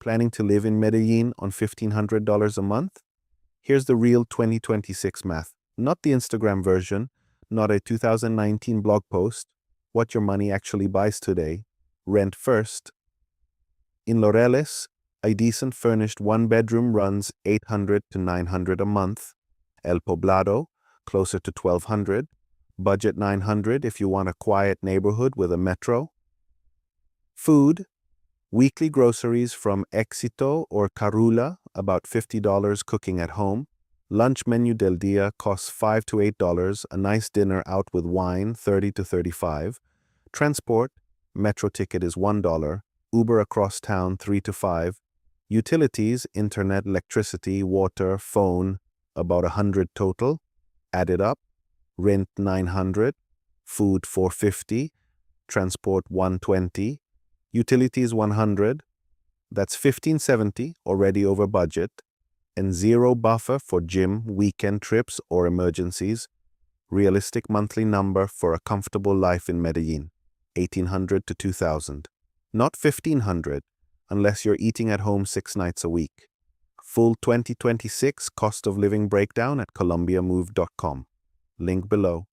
Planning to live in Medellín on $1,500 a month? Here's the real 2026 math. Not the Instagram version, not a 2019 blog post. What your money actually buys today. Rent first. In Laureles, a decent furnished one-bedroom runs $800 to $900 a month. El Poblado, closer to $1,200. Budget $900 if you want a quiet neighborhood with a metro. Food. Weekly groceries from Éxito or Carula, about $50 cooking at home. Lunch menu del día costs $5 to $8. A nice dinner out with wine, $30 to $35. Transport. Metro ticket is $1. Uber across town, $3 to $5. Utilities, internet, electricity, water, phone, about $100 total. Add it up. Rent $900. Food $450. Transport $120. Utilities $100, that's $1,570, already over budget, and zero buffer for gym, weekend trips, or emergencies. Realistic monthly number for a comfortable life in Medellín, $1,800 to $2,000. Not $1,500, unless you're eating at home 6 nights a week. Full 2026 cost of living breakdown at colombiamove.com. Link below.